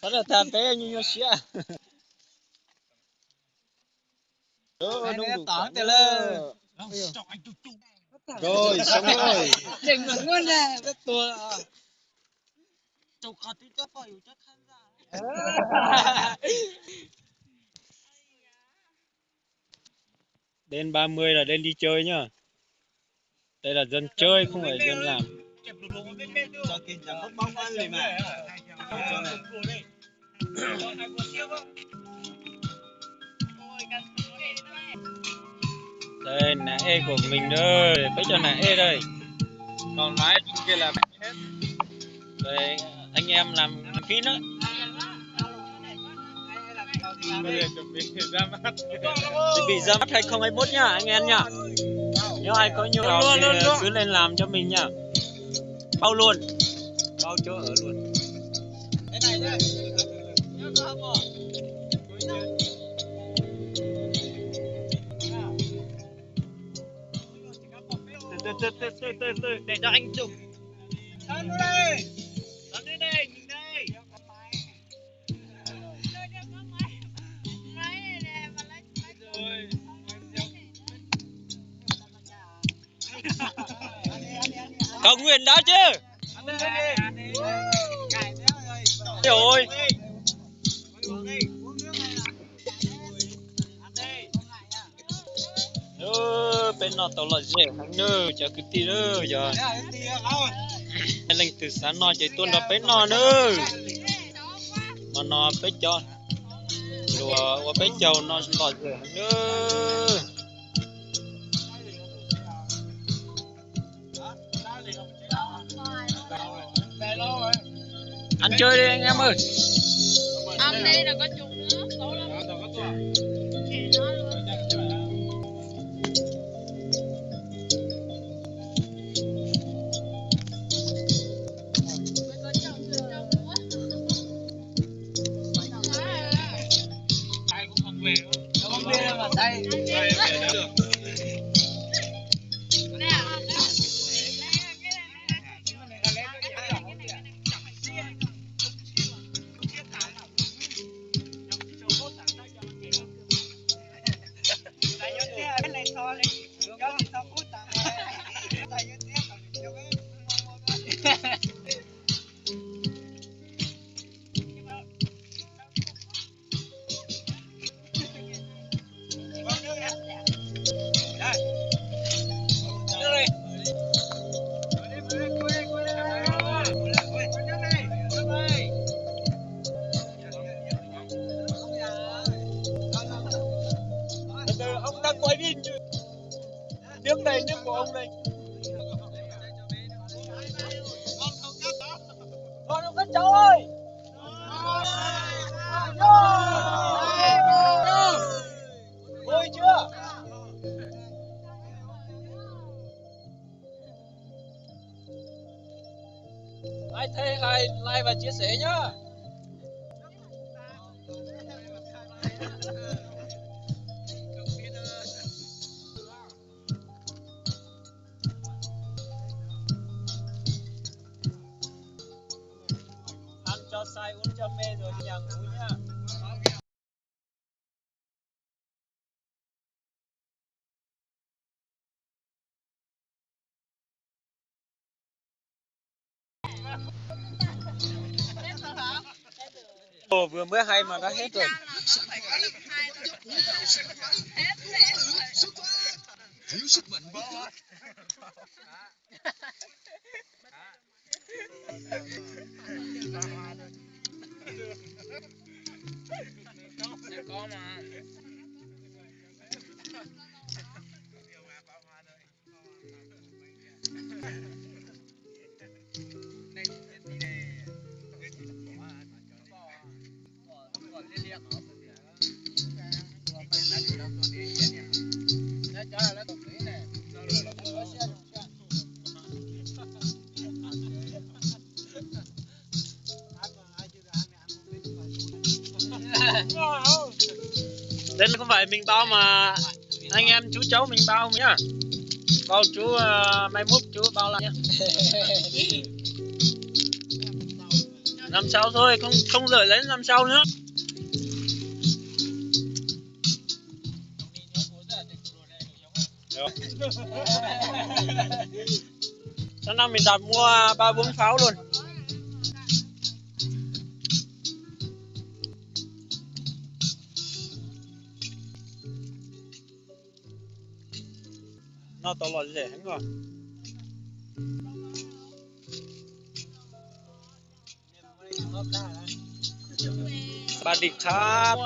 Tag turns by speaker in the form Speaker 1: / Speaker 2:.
Speaker 1: Sao là thà bé như nhau xía.
Speaker 2: Anh em tỏng từ lơ.
Speaker 1: Rồi, xong rồi.
Speaker 2: Chỉnh một con nè, rất tua. Chụp khát tí cho phải chắc khăn ra.
Speaker 1: Đến 30 là đến đi chơi nhá. Đây là dân chơi không phải dân làm.
Speaker 2: Cho kinh chẳng có bóng ăn này mà.
Speaker 1: Đây nã ê của mình đây, bây giờ nã ê đây. Còn lái kia là hết. Đây anh em làm phí nữa. Chuẩn bị ra mắt 2021 nhá anh em nhá. Nếu ai có nhu cầu thì cứ lên làm cho mình nhá. Bao luôn. Bao chỗ ở luôn.
Speaker 2: Cái này nhá.
Speaker 1: Từ để cho anh chụp.
Speaker 2: Sẵn đây. Sẵn đây đây, nhìn đây.
Speaker 1: Cầu nguyện đó chứ. Rồi. Bên nó tao là dễ thằng nữa, chờ cái tí nữa giờ. Lên từ sáng nó chạy tuôn nó bên nó nữa. Mà nó bên cho. Rồi qua bên chầu nó lọt dễ thằng nữa. Ăn chơi đi anh em ơi.
Speaker 3: Ăn đi đừng có chung nữa, xấu lắm. Chị nói luôn. Mới có chồng nữa.
Speaker 2: Ai cũng không về đâu. Không về đâu mà say. Về được. Ông đang quay phim chứ. Nước này, nước của ông này. Con ông các cháu ơi. Vui chưa? Ai thấy hay like và chia sẻ nhá. Ăn cho say uống cho mê rồi đi nhà ngủ nhá. Ồ, vừa mới hay mà đã hết rồi.
Speaker 4: Thiếu sức mạnh bất ngờ.
Speaker 2: Sẽ có mà.
Speaker 1: Đây không phải mình bao mà anh em chú cháu mình bao nhá. Bao chú mai mốt chú bao lại nhá. Năm sau thôi, không rời lấy năm sau nữa. Sáng nay mình đặt mua 3-4 pháo luôn. Nó to là dễ hẳn rồi. Bà đi khắp.